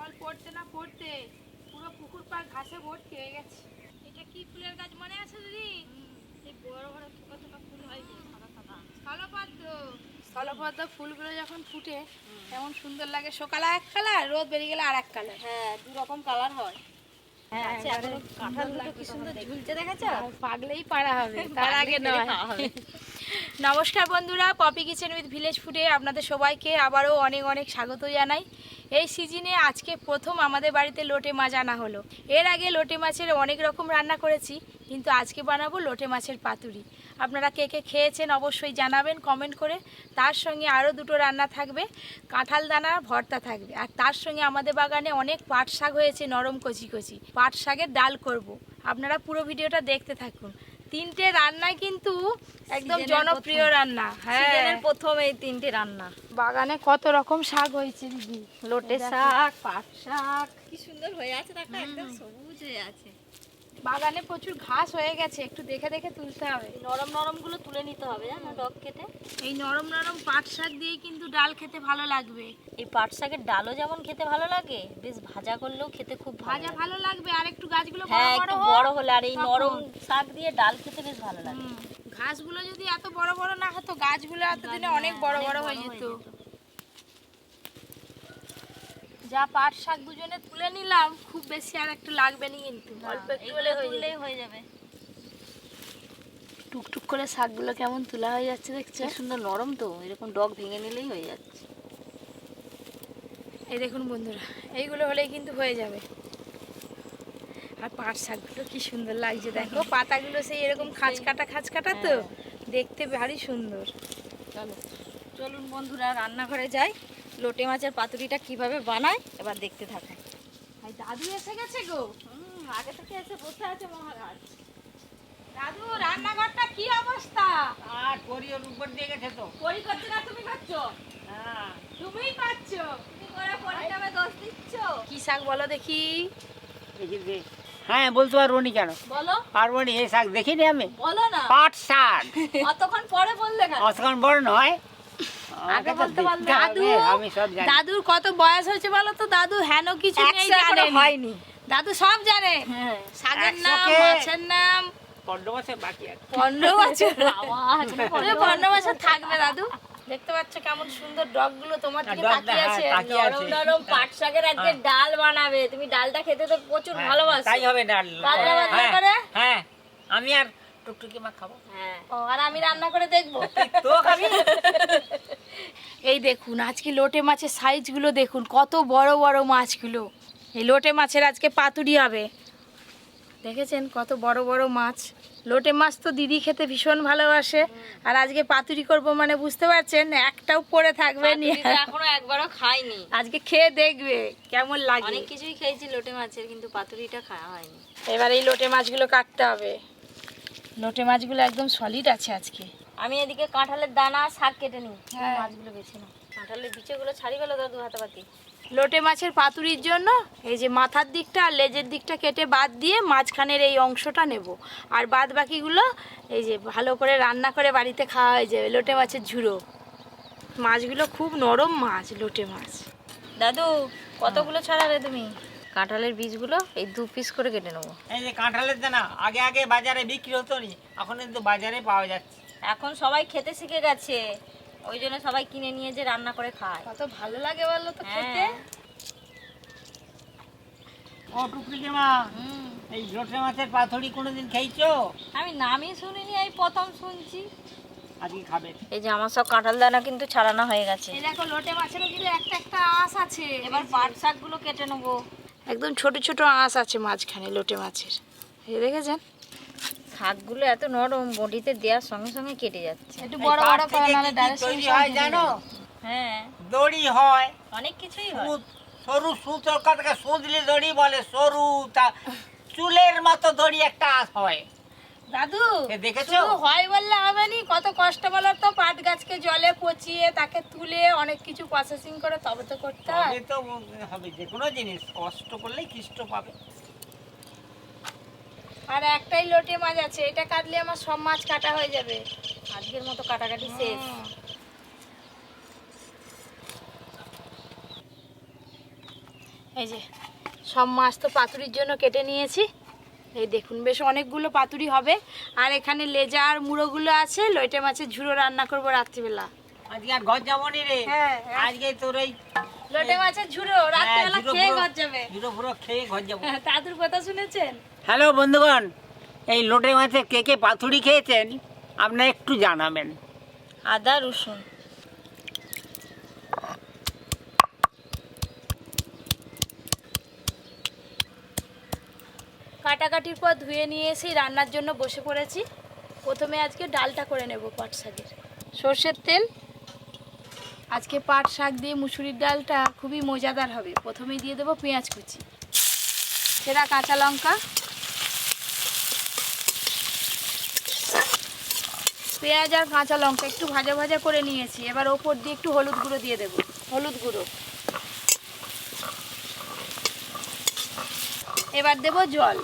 জল পড়তে না পড়তে পুরো পুকুর পাড় ঘাসে ভর্তি হয়ে গেছে। এটা কি ফুলের গাছ মনে আছে দিদি? এই বড় বড় থোকা থোকা ফুল হয় যে সাদা সাদা স্থলপদ্ম। স্থলপদ্ম ফুলগুলো যখন ফুটে কেমন সুন্দর লাগে। সকালে এক কালার, রোদ বেরিয়ে গেলে আর এক কালার। হ্যাঁ, দু রকম কালার হয়। হ্যাঁ, কাঁঠাল দুটো কি সুন্দর ঝুলছে দেখেছো? পাগলেই পারা হবে, তার আগে নয়। নমস্কার বন্ধুরা, পপি কিচেন উইথ ভিলেজ ফুডে আপনাদের সবাইকে আবারও অনেক অনেক স্বাগত জানাই। এই সিজনে আজকে প্রথম আমাদের বাড়িতে লোটে মাছ আনা হলো। এর আগে লোটে মাছের অনেক রকম রান্না করেছি, কিন্তু আজকে বানাবো লোটে মাছের পাতুরি। আপনারা কে কে খেয়েছেন অবশ্যই জানাবেন কমেন্ট করে। তার সঙ্গে আরও দুটো রান্না থাকবে, কাঁঠাল দানার ভর্তা থাকবে, আর তার সঙ্গে আমাদের বাগানে অনেক পাট শাক হয়েছে, নরম কচি কচি পাট শাকের ডাল করব। আপনারা পুরো ভিডিওটা দেখতে থাকুন। তিনটে রান্নাই কিন্তু একদম জনপ্রিয় রান্না। হ্যাঁ, প্রথম এই তিনটে রান্না। বাগানে কত রকম শাক হয়েছে দিদি। লোটে শাক, পাট শাক কি সুন্দর হয়ে আছে, দেখো একদম সবুজ হয়ে আছে। বাগানে প্রচুর ঘাস হয়ে গেছে, একটু দেখে দেখে তুলতে হবে। নরম নরম গুলো তুলে নিতে হবে, জানো, ডগ কেটে। এই নরম নরম পাট শাক দিয়ে কিন্তু ডাল খেতে ভালো লাগবে। এই পাট শাকের ডালও যেমন খেতে ভালো লাগে, বেশ ভাজা করলেও খেতে খুব ভাজা ভালো লাগবে, আর একটু গাছগুলো হ্যাঁ একটু বড় হলে। আর এই নরম শাক দিয়ে ডাল খেতে বেশ ভালো লাগে। ঘাসগুলো যদি এত বড় বড় না হতো, গাছগুলো এতদিনে অনেক বড় বড় হয়ে যেত। যা পাট শাক দুজনে তুলে নিলাম, খুব বেশি আর একটু লাগবে না, কিন্তু অল্প একটু হলে হয়ে যাবে। টুকটুক করে শাকগুলো কেমন তোলা হয়ে যাচ্ছে দেখছো? সুন্দর নরম তো, এরকম ডগ ভেঙে নিলেই হয়ে যাচ্ছে। এই দেখুন বন্ধুরা, এইগুলো হলেই কিন্তু হয়ে যাবে। আর পাট শাকগুলো কি সুন্দর লাগছে দেখো, পাতাগুলো সেই এরকম খাঁচ কাটা তো, দেখতে ভারী সুন্দর। চলুন বন্ধুরা, রান্নাঘরে যাই, লোটে মাছের পাতুরিটা কিভাবে বানায় এবার দেখতে থাকুন। দাদু এসে গেছে গো। আগে থেকে এসে বসে আছে মহারাজ। দাদু, রান্নাঘরটা কি অবস্থা? আর পরির উপর দিয়ে গেছে তো। পরি করতে না তুমি করছো? হ্যাঁ, তুমিই পাচ্ছো। তুমি করে পরিটাবে দোষ দিচ্ছ। কি শাক বলো দেখি? দেখি দে। হ্যাঁ, বলতে পারবো নি কেন? বলো। পারবো নি, এই শাক দেখিনি আমি। বলো না। পাট শাক। অতক্ষণ পরে বললে কেন? অতক্ষণ বড় নয়। আগে বলতে পারলে। দাদু, আমি সব জানি। দাদুর কত বয়স হয়েছে বলো তো? দাদু হেন কিছু নেই, জানে হয়নি। দাদু সব জানে। হ্যাঁ, শাকের নাম, 100 মাছের নাম। 15 বছর বাকি আছে। 15 বছর? আওয়াজ 15 বছর থাকবে দাদু। দেখতে পাচ্ছ কেমন সুন্দর ডগগুলো তোমার দিকে তাকিয়ে আছে। নরম নরম পাট শাকের আজকে ডাল বানাবে। তুমি ডালটা খেতে তো প্রচুর ভালোবাসো। তাই হবে ডাল। বাজরা বাজরা করে। হ্যাঁ, আমি আর টুকটুকি মা খাবো। হ্যাঁ, ও, আর আমি রান্না করে দেখবো। তো খাবি? এই দেখুন আজকে লোটে মাছের সাইজগুলো দেখুন, কত বড় বড় মাছগুলো। এই লোটে মাছের আজকে পাতুরি হবে। দেখেছেন কত বড় বড় মাছ। লোটে মাছ তো দিদি খেতে ভীষণ ভালোবাসে, আর আজকে পাতুরি করব মানে বুঝতে পারছেন, একটাও পড়ে থাকবে না। এখনো একবারও খাইনি। আজকে খেয়ে দেখবে কেমন লাগে। অনেক কিছুই খেয়েছি লোটে মাছের, কিন্তু পাতুরিটা খাওয়া হয়নি। এবার এই লোটে মাছগুলো কাটতে হবে। লোটে মাছগুলো একদম সলিড আছে আজকে। আমি এদিকে কাঁঠালের দানা শাক কেটে নিই। হ্যাঁ। মাছগুলো বেছে নাও। কাঁঠালের বিচেগুলো ছাড়ি গেল দাদু হাতাপাতি। লোটে মাছের পাতুরির জন্য এই যে মাথার দিকটা আর লেজের দিকটা কেটে বাদ দিয়ে মাঝখানের এই অংশটা নেব, আর বাদ বাকিগুলো এই যে ভালো করে রান্না করে বাড়িতে খাওয়া হয়ে যাবে। লোটে মাছের ঝুড়ো। মাছগুলো খুব নরম মাছ, লোটে মাছ। দাদু কতগুলো ছাড়ালে তুমি? কাঁঠালের বীজগুলো এই 2 পিস করে কেটে নেবো। এই যে কাঁঠালের দানা আগে আগে বাজারে বিক্রি হতো নি, এখন কিন্তু বাজারে পাওয়া যাচ্ছে। এখন সবাই খেতে শিখে গেছে, ওই জন্য সবাই কিনে নিয়ে যে রান্না করে খায়। কত ভালো লাগে বলো তো খেতে। ও টুকটুকি মা, এই লোটে মাছের পাতুরি কোনোদিন খেয়েছো? আমি নামই শুনিনি, এই প্রথম শুনছি। আজকে খাবে। এই যে আমার সব কাঁঠাল দানা কিন্তু ছাড়ানো হয়ে গেছে। এই দেখো লোটে মাছেরও কিন্তু একটা একটা আঁশ আছে। এবার পাট শাকগুলো কেটে নেবো। একদম ছোট ছোট আঁশ আছে মাঝখানে লোটে মাছের, এই দেখেছেন? শাকগুলো এত নরম, বডিতে দেওয়ার সঙ্গে সঙ্গে কেটে যাচ্ছে। একটু বড় বড় করে নালে ডালের তৈরি সঙ্গে হয় জানো? হ্যাঁ, দড়ি হয়, অনেক কিছুই হয়। সরু সুতোর কথাকে সুদলি দড়ি বলে, সরু তা চুলের মতো দড়ি একটা হয়। দাদু দেখেছো? শুধু হয় বললে হবে নি, কত কষ্ট বলো তো। পাট গাছকে জলে পচিয়ে তাকে তুলে অনেক কিছু প্রসেসিং করে তবে তো করতে হয়। তবে তো হবে, যে কোনো জিনিস কষ্ট করলেই কৃষ্ট পাবে। আর একটাই লোটে মাছ আছে, এটা কাটলে আমার সব মাছ কাটা হয়ে যাবে। আজকের মতো কাটাকাটি শেষ। এই যে সব মাছ তো পাতুরির জন্য কেটে নিয়েছি। এই দেখুন বেশ অনেকগুলো পাতুরি হবে। আর এখানে লেজা আর মুড়োগুলো আছে, লইটে মাছের ঝুড়ো রান্না করবো রাত্রিবেলা। আজকে আর ঘর যাবো নি রে। হ্যাঁ আজকে তোর এই লইটে মাছের ঝুড়ো রাত্রিবেলা খেয়ে ঘর যাবে। ঝুড়ো ফুড়ো খেয়ে ঘর যাবো। দাদুর কথা শুনেছেন? হ্যালো বন্ধুগণ, এই লোটে মাছে কে কে পাতুরি খেয়েছেন আপনারা একটু জানাবেন। আদা রসুন কাটাকাটির পর ধুয়ে নিয়ে এসে রান্নার জন্য বসে পড়েছি। প্রথমে আজকে ডালটা করে নেব পাট শাকের। সর্ষের তেল। আজকে পাট শাক দিয়ে মুসুরির ডালটা খুবই মজাদার হবে। প্রথমেই দিয়ে দেবো পেঁয়াজ কুচি, সেরা কাঁচা লঙ্কা, পেঁয়াজ আর কাঁচা লঙ্কা একটু ভাজা ভাজা করে নিয়েছি। এবার ওপর দিয়ে একটু হলুদ গুঁড়ো দিয়ে দেবো। হলুদ গুঁড়ো। এবার দেব জল।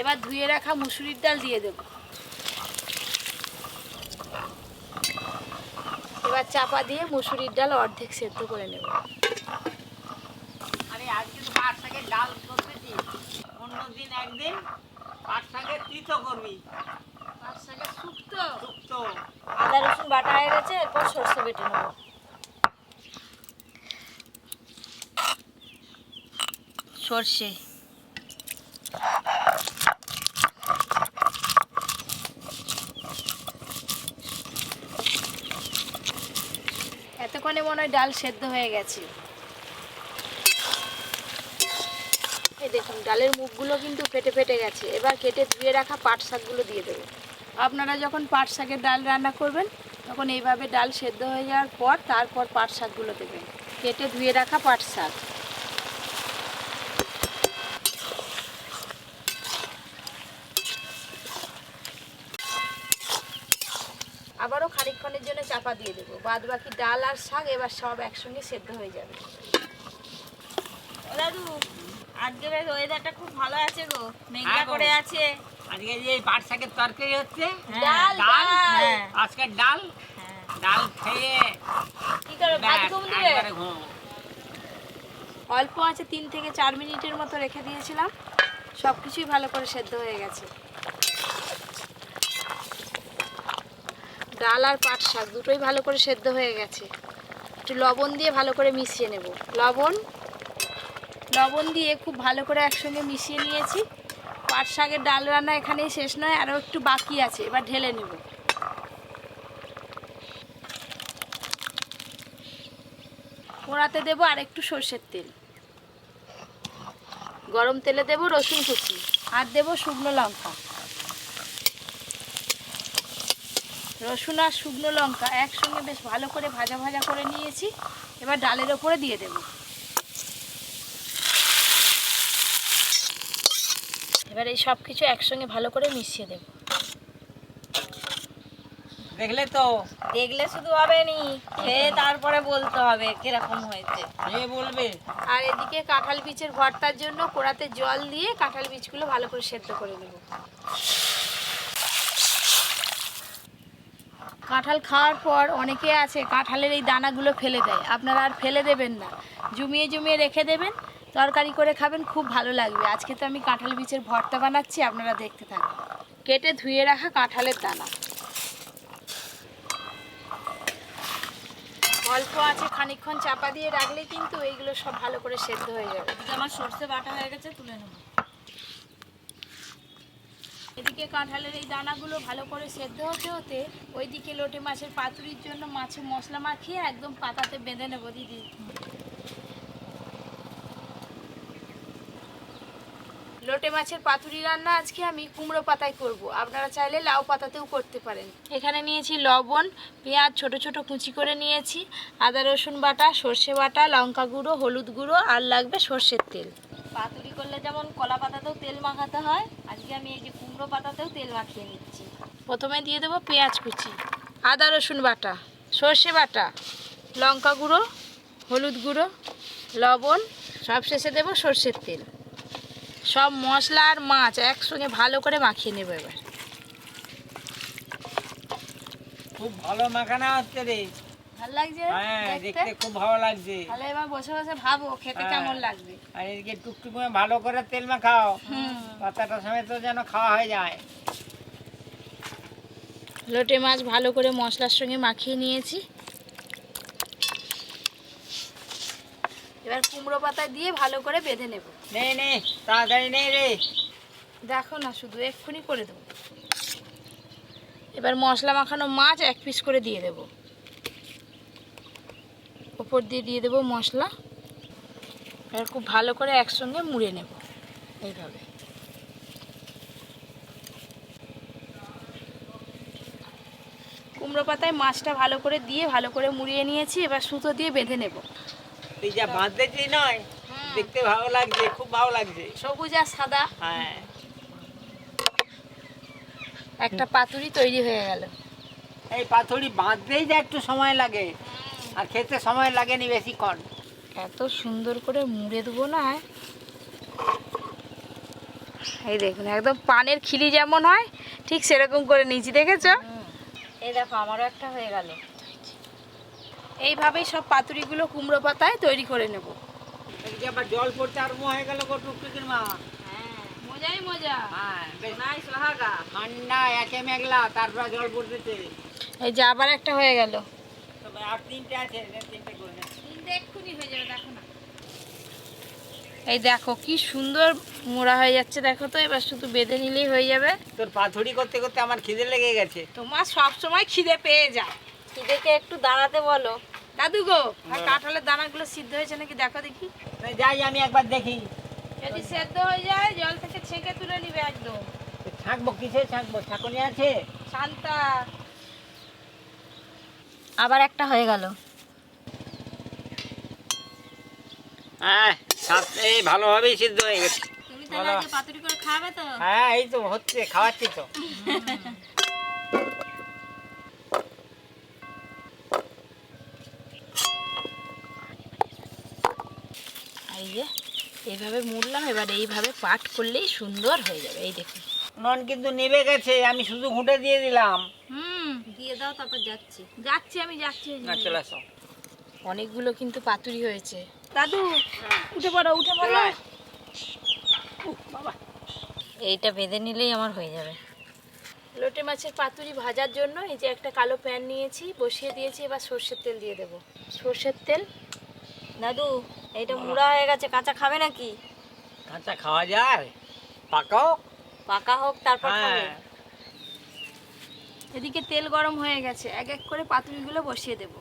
এবার ধুয়ে রাখা মুসুরির ডাল দিয়ে দেব। এবার চাপা দিয়ে মুসুরির ডাল অর্ধেক সেদ্ধ করে নেব। আরে আজকে তো পাট শাকের ডাল করতেছি, অন্যদিন একদিন পাট শাকের তিতো করবি। পাট শাকের শুক্তো। শুক্তো। আদা রসুন বাটা হয়ে গেছে, এরপর সরষে বেটে নেব। সরষে, এতক্ষণে মনে হয় ডাল সেদ্ধ হয়ে গেছে। এই দেখুন ডালের মুখগুলো কিন্তু ফেটে ফেটে গেছে। এবার কেটে ধুয়ে রাখা পাট শাকগুলো দিয়ে দেবো। আপনারা যখন পাট শাকের ডাল রান্না করবেন তখন এইভাবে ডাল সেদ্ধ হয়ে যাওয়ার পর তারপর পাট শাকগুলো দেবেন। কেটে ধুয়ে রাখা পাট শাক। আবারও খানিকক্ষণের জন্য চাপা দিয়ে দেবো। বাদ বাকি ডাল আর শাক এবার সব একসঙ্গে সেদ্ধ হয়ে যাবে। ও দাদু, আজকে বেশ ওয়েদারটা খুব ভালো আছে গো, মেঘলা করে আছে। আজকে যে পাট শাকের তরকারি হচ্ছে, ডাল ডাল হ্যাঁ। আজকের ডাল, হ্যাঁ। ডাল খেয়ে কি করে ভাত ঘুম দিবে? একবারে ঘুমাবো। অল্প আছে 3 থেকে 4 মিনিটের মতো রেখে দিয়েছিলাম। সব কিছুই ভালো করে সেদ্ধ হয়ে গেছে। ডাল আর পাট শাক দুটোই ভালো করে সেদ্ধ হয়ে গেছে। একটু লবণ দিয়ে ভালো করে মিশিয়ে নেব। লবণ দিয়ে খুব ভালো করে একসঙ্গে মিশিয়ে নিয়েছি। পাট শাকের ডাল রান্না এখানেই শেষ নয়, আরও একটু বাকি আছে। এবার ঢেলে নেব। কড়াতে দেবো আর একটু সর্ষের তেল। গরম তেলে দেবো রসুন কুচি আর দেবো শুকনো লঙ্কা। রসুন আর শুকনো লঙ্কা একসঙ্গে বেশ ভালো করে ভাজা ভাজা করে নিয়েছি। এবার ডালের ওপরে দিয়ে দেব। এবার এই সব কিছু একসঙ্গে ভালো করে মিশিয়ে দেব। দেখলে তো, দেখলে শুধু হবে নি, খেয়ে তারপরে বলতে হবে কিরকম হয়েছে। এ বলবে। আর এদিকে কাঁঠাল বীজের ভর্তার জন্য কড়াতে জল দিয়ে কাঁঠাল বীজগুলো ভালো করে সেদ্ধ করে নেব। কাঁঠাল খাওয়ার পর অনেকে আছে কাঁঠালের এই দানাগুলো ফেলে দেয়। আপনারা আর ফেলে দেবেন না, জমিয়ে জমিয়ে রেখে দেবেন, তরকারি করে খাবেন, খুব ভালো লাগবে। আজকে তো আমি কাঁঠাল বীজের ভর্তা বানাচ্ছি, আপনারা দেখতে থাকুন। কেটে ধুয়ে রাখা কাঁঠালের দানা অল্প আছে, খানিকক্ষণ চাপা দিয়ে রাখলে কিন্তু এইগুলো সব ভালো করে সেদ্ধ হয়ে যাবে। এদিকে আমার সর্ষে বাটা হয়ে গেছে, তুলে নেব। এদিকে কাঁঠালের এই দানাগুলো ভালো করে সেদ্ধ হতে হতে ওইদিকে লোটে মাছের পাতুরির জন্য মাছে মশলা মাখিয়ে একদম পাতাতে বেঁধে নেব। দিদি, লোটে মাছের পাতুরি রান্না আজকে আমি কুমড়ো পাতায় করব। আপনারা চাইলে লাউ পাতাতেও করতে পারেন। এখানে নিয়েছি লবণ, পেঁয়াজ ছোট ছোট কুচি করে নিয়েছি, আদা রসুন বাটা, সর্ষে বাটা, লঙ্কা গুঁড়ো, হলুদ গুঁড়ো, আর লাগবে সর্ষের তেল। পাতুরি করলে যেমন কলা পাতাতেও তেল মাখাতে হয়, আজকে আমি এই যে কুমড়ো পাতাতেও তেল মাখিয়ে নিচ্ছি। প্রথমে দিয়ে দেবো পেঁয়াজ কুচি, আদা রসুন বাটা, সর্ষে বাটা, লঙ্কা গুঁড়ো, হলুদ গুঁড়ো, লবণ, সব শেষে দেবো সর্ষের তেল। সব মশলা আর মাছ একসঙ্গে ভালো করে মাখিয়ে নেব। এবার খুব ভালো মাখানা হচ্ছে রে। ভালো লাগছে হ্যাঁ, দেখতে? দেখতে খুব ভালো লাগছে। তাহলে এবার বসে বসে ভাবো খেতে হ্যাঁ। কেমন লাগবে। আর এদিকে টুকটুক করে ভালো করে তেল মাখাও, পাতাটা সমেত যেন খাওয়া হয়ে যায়। লোটে মাছ ভালো করে মশলার সঙ্গে মাখিয়ে নিয়েছি। এবার কুমড়ো পাতা দিয়ে ভালো করে বেঁধে নেব। নে নে, তাড়াতাড়ি নে রে। দেখো না, শুধু এক্ষুনি করে দেবো। এবার মশলা মাখানো মাছ 1 পিস করে দিয়ে দেব। ওপর দিয়ে দিয়ে দেবো মশলা। এবার খুব ভালো করে একসঙ্গে মুড়ে নেব এইভাবে। কুমড়ো পাতায় মাছটা ভালো করে দিয়ে ভালো করে মুড়িয়ে নিয়েছি। এবার সুতো দিয়ে বেঁধে নেব। তুই যা বাঁধতেছিস নয়, দেখতে ভালো লাগছে, খুব ভালো লাগছে। সবুজ আর সাদা হ্যাঁ, একটা পাতুরি তৈরি হয়ে গেল। এই পাথুরি বাঁধতেই যা একটু সময় লাগে, আর খেতে সময় লাগেনি বেশিক্ষণ। এত সুন্দর করে মুড়ে দেবো না। এই দেখুন, একদম পানের খিলি যেমন হয় ঠিক সেরকম করে নিয়েছি, দেখেছো? এই দেখো আমারও একটা হয়ে গেল। এইভাবেই সব পাতুরিগুলো কুমড়ো পাতায় তৈরি করে নেব। এদিকে আবার জল পড়তে আরম্ভ হয়ে গেল গো টুকটুকির মা। হ্যাঁ, মজাই মজা। হ্যাঁ, বেশ নাই সোহাগা। ঠান্ডা একে মেঘলা, তারপর জল পড়তেছে। এই যে আবার একটা হয়ে গেল। তবে আর 3টে আছে, 3টে করে নে। এক্ষুনি হয়ে যাবে, দেখো না। এই দেখো কি সুন্দর মোড়া হয়ে যাচ্ছে, দেখো তো। এবার শুধু বেঁধে নিলেই হয়ে যাবে। তোর পাথুরি করতে করতে আমার খিদে লেগে গেছে। তোমার সব সময় খিদে পেয়ে যায়। খিদেকে একটু দাঁড়াতে বলো। দাদু গো, আর কাঁঠালের দানাগুলো সিদ্ধ হয়েছে নাকি দেখো দেখি। যাই আমি একবার দেখি। যদি সেদ্ধ হয়ে যায় জল থেকে ছেঁকে তুলে নিবে একদম। ছাঁকবো কিসে ছাঁকবো? ছাঁকুনি আছে? শান্তা। আবার একটা হয়ে গেল। হ্যাঁ, এই ভালোভাবেই সিদ্ধ হয়ে গেছে। তুমি তাহলে আজকে পাতুরি করে খাবে তো? হ্যাঁ, এই তো হচ্ছে, খাওয়াচ্ছি তো। এই যে এইভাবে মুড়লাম, এবার এইভাবে পাট করলেই সুন্দর হয়ে যাবে। এই দেখুন, নন কিন্তু নিভে গেছে, আমি শুধু ঘুঁটে দিয়ে দিলাম। দিয়ে দাও, তারপর যাচ্ছি। যাচ্ছি আমি, যাচ্ছি। না, চলে আসো। অনেকগুলো কিন্তু পাতুরি হয়েছে। দাদু উঠে পড়ো, উঠে পড়ো। বাবা, এইটা বেঁধে নিলেই আমার হয়ে যাবে। লোটে মাছের পাতুরি ভাজার জন্য এই যে একটা কালো প্যান নিয়েছি, বসিয়ে দিয়েছি। এবার সর্ষের তেল দিয়ে দেবো। সর্ষের তেল। দাদু, এইটা মুড়া হয়ে গেছে, কাঁচা খাবে নাকি? কাঁচা খাওয়া যায়, পাকাও। পাকা হোক তারপর খাবে। হ্যাঁ, এদিকে তেল গরম হয়ে গেছে, এক এক করে পাতুরিগুলো বসিয়ে দেব।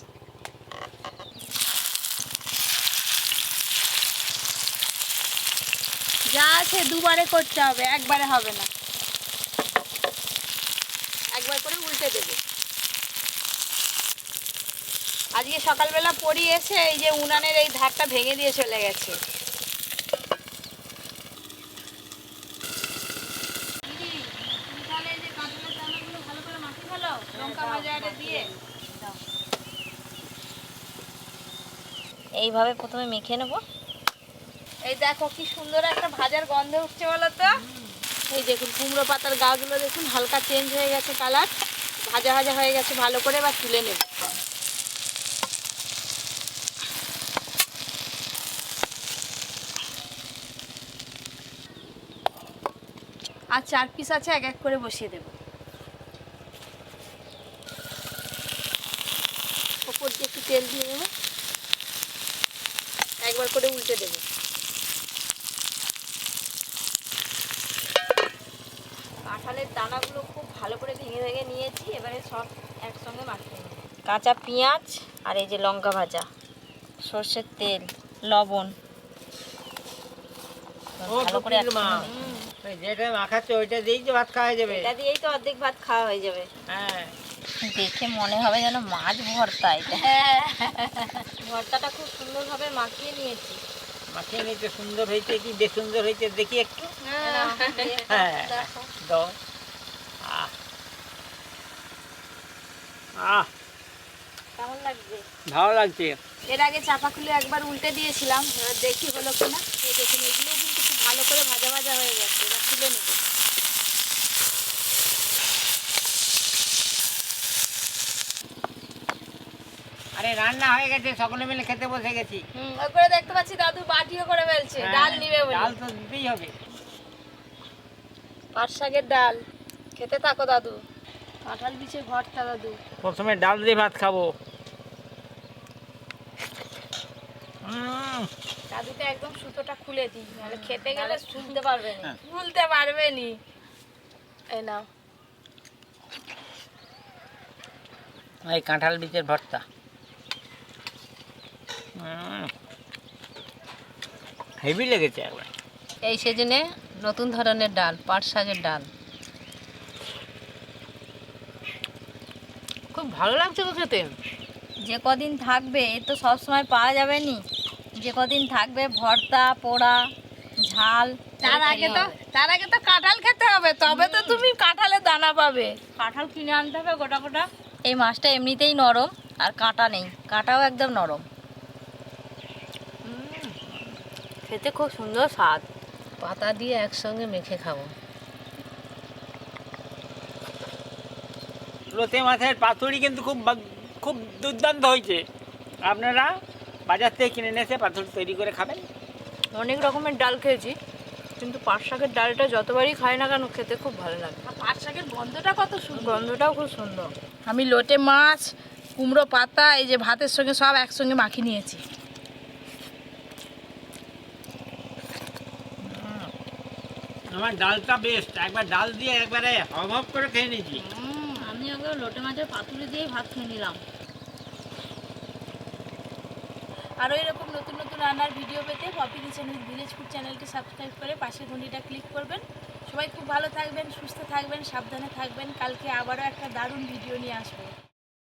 যা আছে দুবারে করতে হবে, একবারে হবে না। একবার করে উল্টে দেবে। আজকে সকালবেলা পড়ি এসে এই যে উনানের এই ধারটা ভেঙে দিয়ে চলে গেছে। এইভাবে প্রথমে মেখে নেব। এই দেখো কি সুন্দর একটা ভাজার গন্ধ উঠছে বলো তো। এই দেখুন কুমড়ো পাতার গাগুলো দেখুন হালকা চেঞ্জ হয়ে গেছে কালার, ভাজা ভাজা হয়ে গেছে ভালো করে। এবার তুলে নেব। আর 4 পিস আছে, এক এক করে বসিয়ে দেব। ওপর দিয়ে একটু তেল দিয়ে দেবো, একবার করে উল্টে দেবো। কাঁঠালের দানাগুলো খুব ভালো করে ভেঙে ভেঙে নিয়েছি, এবারে সব একসঙ্গে মাখিয়ে নেব। কাঁচা পেঁয়াজ আর এই যে লঙ্কা ভাজা, সর্ষের তেল, লবণ ভালো করে যেটা মাখাচ্ছে ওইটা দিয়েই তো ভাত খাওয়া যাবে। এটা দিয়েই তো অর্ধেক ভাত খাওয়া হয়ে যাবে। হ্যাঁ, দেখে মনে হবে যেন মাছ ভর্তা। এটা ভর্তাটা খুব সুন্দরভাবে মাখিয়ে নিয়েছি। মাখিয়ে নিতে সুন্দর হয়েছে কি বেসুন্দর হয়েছে দেখি একটু। হ্যাঁ, দাও। আহ, আহ, কেমন লাগবে? ভালো লাগছে। এর আগে চাপা খুলে একবার উল্টে দিয়েছিলাম, এবার দেখি হলো কিনা। এই দেখুন এগুলো কিন্তু খুব ভালো করে ভাজা ভাজা হয়ে গেছে। এবার তুলে নেব। আরে রান্না হয়ে গেছে, সকলে মিলে খেতে বসে গেছি। ওই করে দেখতে পাচ্ছি দাদু বাটিও করে ফেলছে ডাল নিবে বলে। ডাল তো দিতেই হবে। পাট শাকের ডাল খেতে থাকো দাদু। কাঁঠাল বিছে ভর্তা দাদু। প্রথমে ডাল দিয়ে ভাত খাবো। দাদুকে একদম সুতোটা খুলে দিই, নাহলে খেতে গেলে শুনতে পারবে না। খুলতে পারবে নি। এই নাও। এই কাঁঠাল বীজের ভর্তা হেভি লেগেছে একবার। এই সিজনে নতুন ধরনের ডাল, পাট শাকের ডাল, খুব ভালো লাগছে তো খেতে। যে কদিন থাকবে এ তো সব সময় পাওয়া যাবে নি, যে কদিন থাকবে ভর্তা পোড়া ঝাল। তার আগে তো কাঁঠাল খেতে হবে, তবে তো তুমি কাঁঠালের দানা পাবে। কাঁঠাল কিনে আনতে হবে গোটা গোটা। এই মাছটা এমনিতেই নরম, আর কাঁটা নেই, কাঁটাও একদম নরম। খেতে খুব সুন্দর স্বাদ। পাতা দিয়ে একসঙ্গে মেখে খাবো। লোতে মাছের পাতুরি কিন্তু খুব দুর্দান্ত হয়েছে। আপনারা বাজার থেকে কিনে নিয়ে এসে পাতুরি তৈরি করে খাবেন। অনেক রকমের ডাল খেয়েছি, কিন্তু পাট শাকের ডালটা যতবারই খাই না কেন খেতে খুব ভালো লাগে। পাট শাকের গন্ধটা কত সুন্দর, গন্ধটাও খুব সুন্দর। আমি লোটে মাছ, কুমড়ো পাতা, এই যে ভাতের সঙ্গে সব একসঙ্গে মাখিয়ে নিয়েছি। আমার ডালটা বেস্ট, একবার ডাল দিয়ে একবারে হব করে খেয়ে নিয়েছি। আমি আগে লোটে মাছের পাতুরি দিয়ে ভাত খেয়ে নিলাম। আরও এরকম নতুন নতুন রান্নার ভিডিও পেতে Popy kitchen with village food চ্যানেলটি সাবস্ক্রাইব করে পাশে ঘন্টিটা ক্লিক করবেন। সবাই খুব ভালো থাকবেন, সুস্থ থাকবেন, সাবধানে থাকবেন। কালকে আবারও একটা দারুণ ভিডিও নিয়ে আসবো।